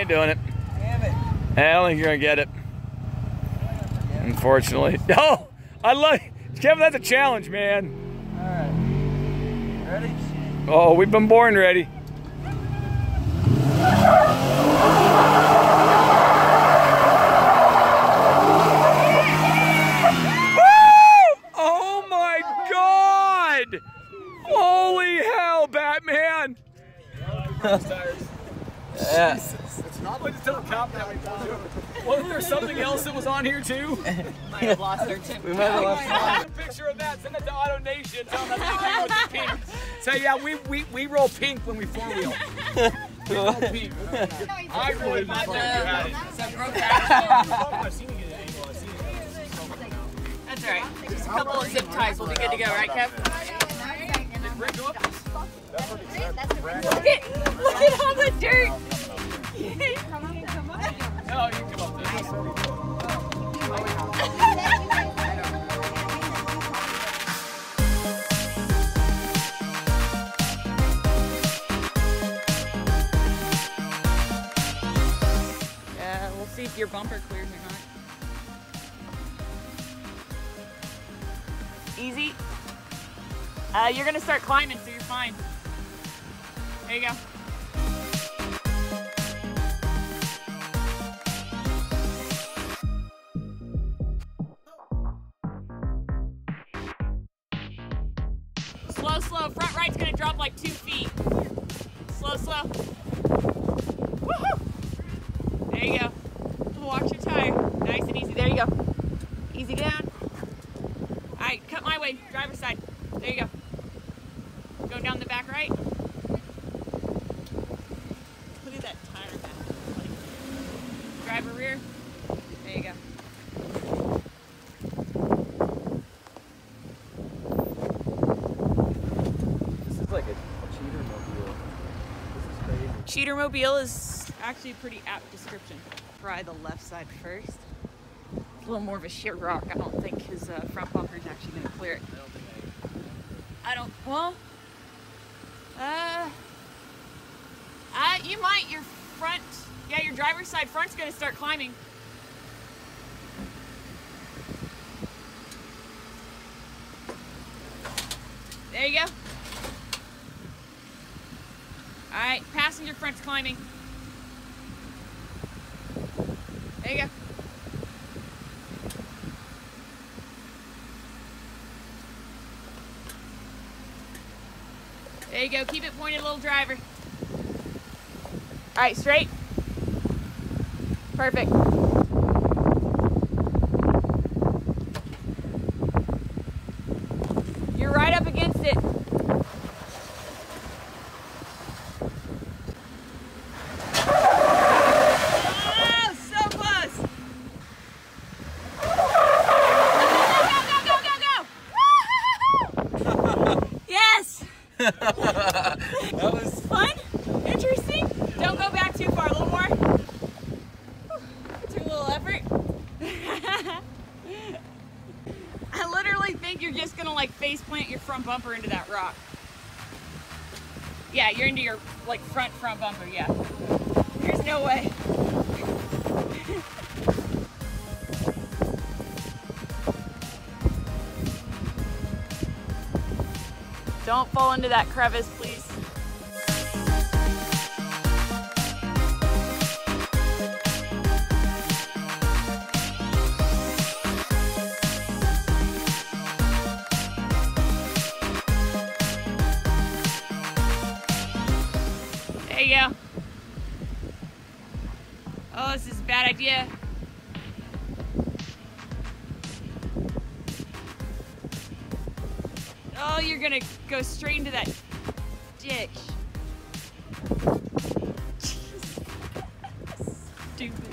ain't doing it. Damn it. I don't think you're gonna get it. Unfortunately. Oh, I love Kevin, that's a challenge, man. Alright. Ready? Oh, we've been born ready. Oh my God! Holy hell, Batman! Yeah. It's not like to tell the cop that we pulled you over. Wasn't there something else that was on here too? Might have lost our tip. We might have lost Take a picture of that, send it to Auto Nation, tell them that we pink. Say, yeah, we roll pink when we four wheel. We roll pink. I really thought you had it. That's alright. Just a couple of zip ties will be good to go, right, Kev? Look at all the dirt. No, you can come up this. We'll see if your bumper clears or not. Easy. You're gonna start climbing, so you're fine. There you go. Slow, slow. Front right's gonna drop like 2 feet. Slow, slow. Woohoo! There you go. Watch your tire. Nice and easy. There you go. Easy down. All right, cut my way. Driver's side. There you go. Go down the back right. Look at that tire back. Driver rear. There you go. This is like a cheater mobile. This is crazy. Cheater mobile is actually a pretty apt description. Try the left side first. It's a little more of a sheer rock. I don't think his front bumper is actually going to clear it. Well, you might. Your front, yeah, your driver's side front's going to start climbing. There you go. All right, passenger front's climbing. There you go. There you go. Keep it pointed, little driver. All right, straight. Perfect. You're right up against it. That was fun, interesting. Don't go back too far, a little more. It took a little effort. I literally think you're just gonna like face plant your front bumper into that rock. Yeah, you're into your like front bumper, yeah. There's no way. Don't fall into that crevice, please. There you go. Oh, this is a bad idea. Oh, you're gonna go straight into that ditch. Jeez. Stupid.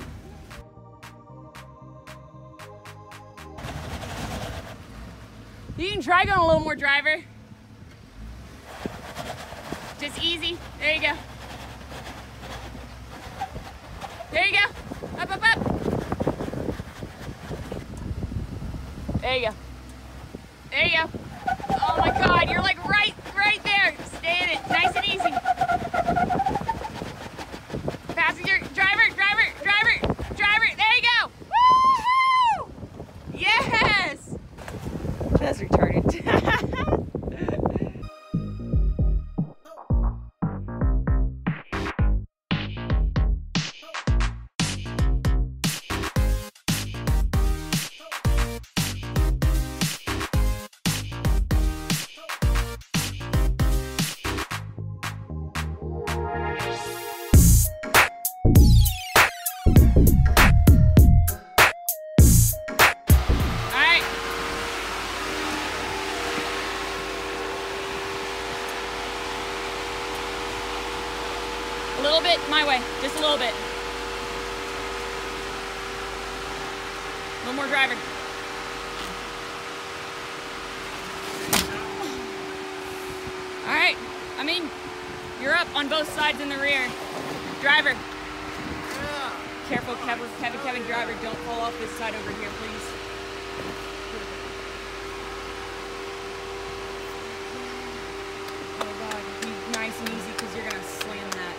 You can try going a little more, driver. Just easy. There you go. There you go. Up, up, up. There you go. There you go. Oh my God, you're like right there. Stay in it, nice and easy. Passenger, driver, A little bit my way, just a little bit. A little more driver. All right, I mean, you're up on both sides in the rear. Driver. Careful, Kevin, driver, don't fall off this side over here, please. Oh God, be nice and easy because you're gonna slam that.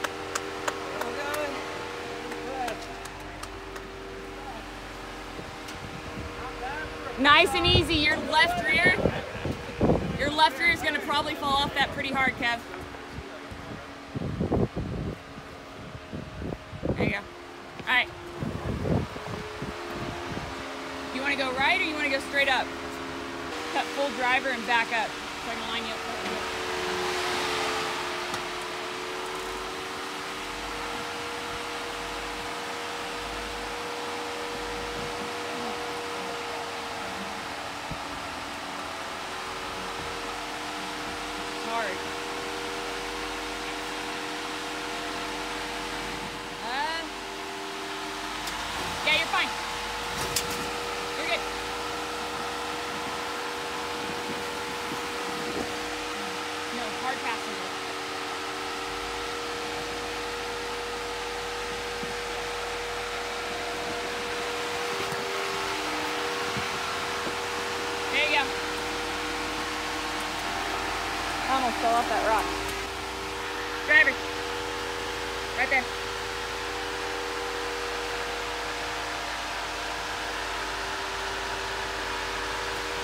Nice and easy, your left rear is gonna probably fall off that pretty hard, Kev. There you go. All right. You want to go right or you want to go straight up? Cut full driver and back up so I can line you up. It's hard. Yeah, you're fine. You're good. No, hard passenger. There you go. I almost fell off that rock. Driver. Right there.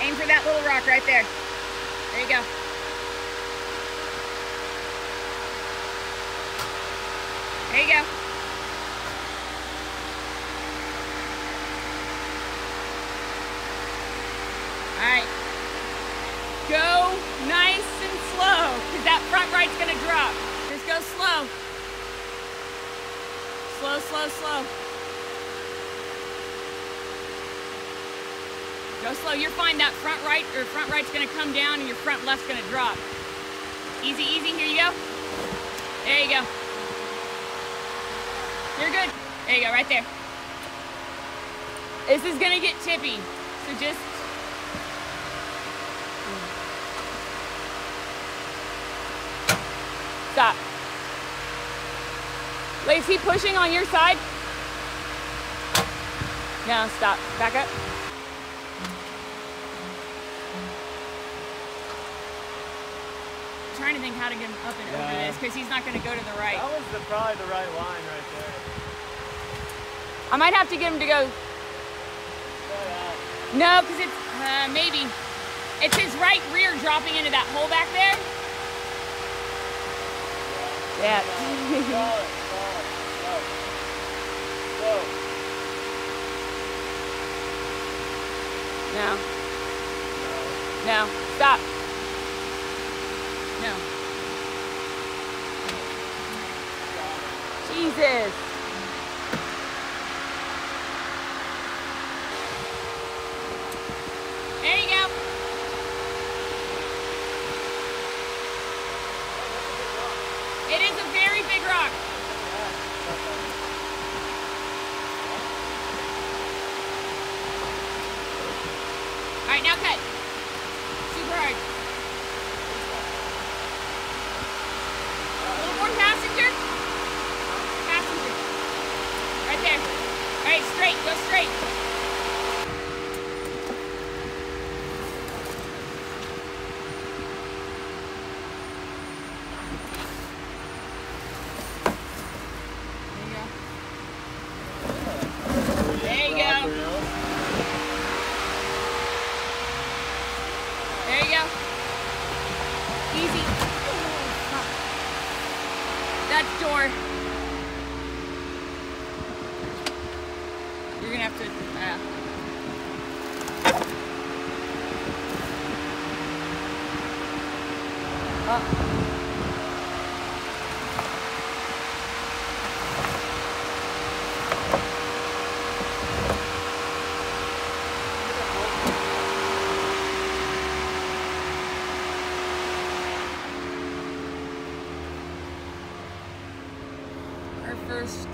Aim for that little rock right there. There you go. There you go. All right. Go nice and slow, because that front right's gonna drop. Just go slow. Slow, slow, slow. Go slow, you're fine. That front right's gonna come down and your front left's gonna drop. Easy, easy, here you go. There you go. You're good. There you go, right there. This is gonna get tippy, so just... Stop. Wait, is he pushing on your side? No, stop. Back up. I'm trying to think how to get him up and over this because he's not going to go to the right. That was probably the right line right there. I might have to get him to go. No, because it's maybe. It's his right rear dropping into that hole back there. Yeah. No. No. Stop. No. Jesus. There you go. It is a very big rock. All right, now cut. Super hard. A little more passenger. Passenger. Right there. All right, straight. Go straight. You're gonna have to, first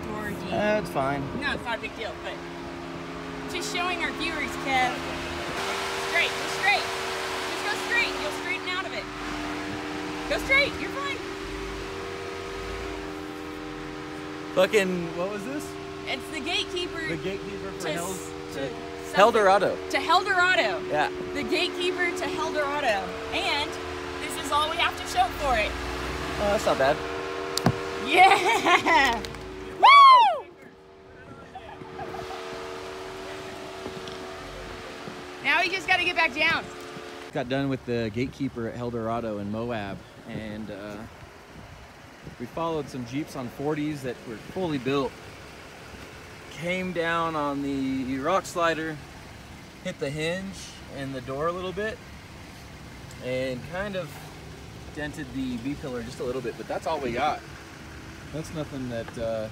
door deep. That's fine. No, it's not a big deal, but just showing our viewers, Kev. Straight, go straight. Just go straight. You'll straighten out of it. Go straight. You're fine. Fucking, what was this? It's the gatekeeper. The gatekeeper for Helldurado. To Helldurado. Yeah. The gatekeeper to Helldurado. And this is all we have to show for it. Oh, that's not bad. Yeah! Woo! Now we just got to get back down. Got done with the gatekeeper at Helldurado in Moab, and we followed some Jeeps on 40s that were fully built. Came down on the rock slider, hit the hinge and the door a little bit, and kind of dented the B-pillar just a little bit, but that's all we got. That's nothing that a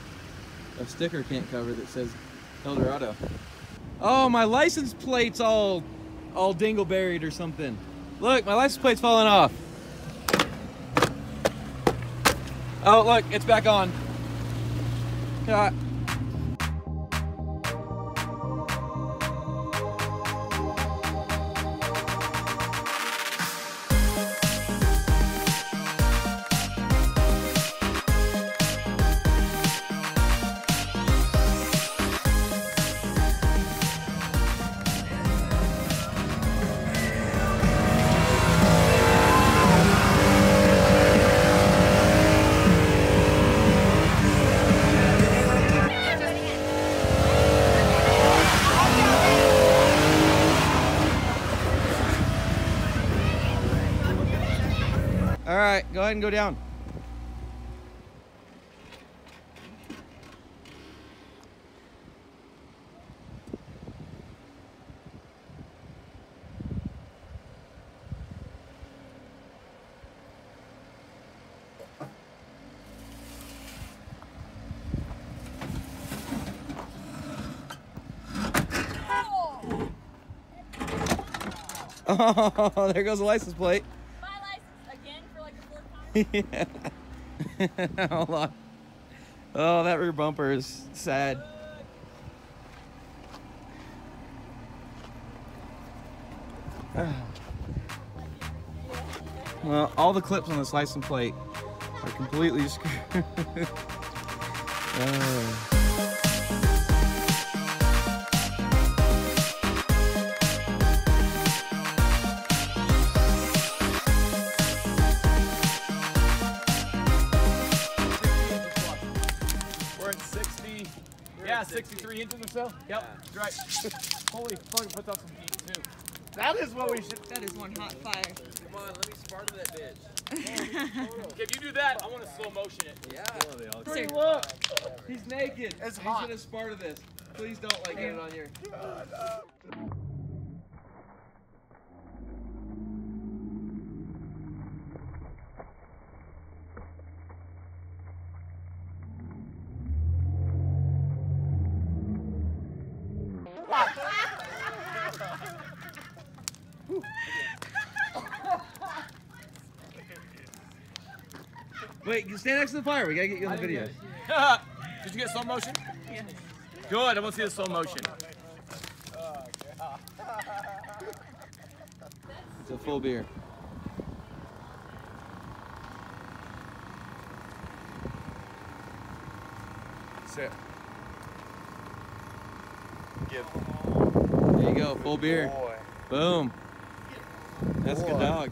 sticker can't cover that says Helldurado. Oh, my license plate's all dingleberried or something. Look, my license plate's falling off. Oh, look, it's back on. Ah. All right, go ahead and go down. Oh, there goes the license plate. Yeah. Hold on. Oh, that rear bumper is sad. Well, all the clips on this license plate are completely screwed. Oh. Yeah, 63 inches or so. Yep, that's right. Holy fuck, it puts out some heat too. That is what we should. That is one hot fire. Come on, let me sparta that bitch. Okay, if you do that, I want to slow motion it. Yeah. Hey, look, he's naked. It's He's hot. gonna Sparta this. Please don't get it on your. Wait, you stand next to the fire. We gotta get you on the video. Did you get slow motion? Yeah. Good, I want to see the slow motion. It's a full beer. Sit. Give. There you go, full beer. Boy. Boom. That's a good dog.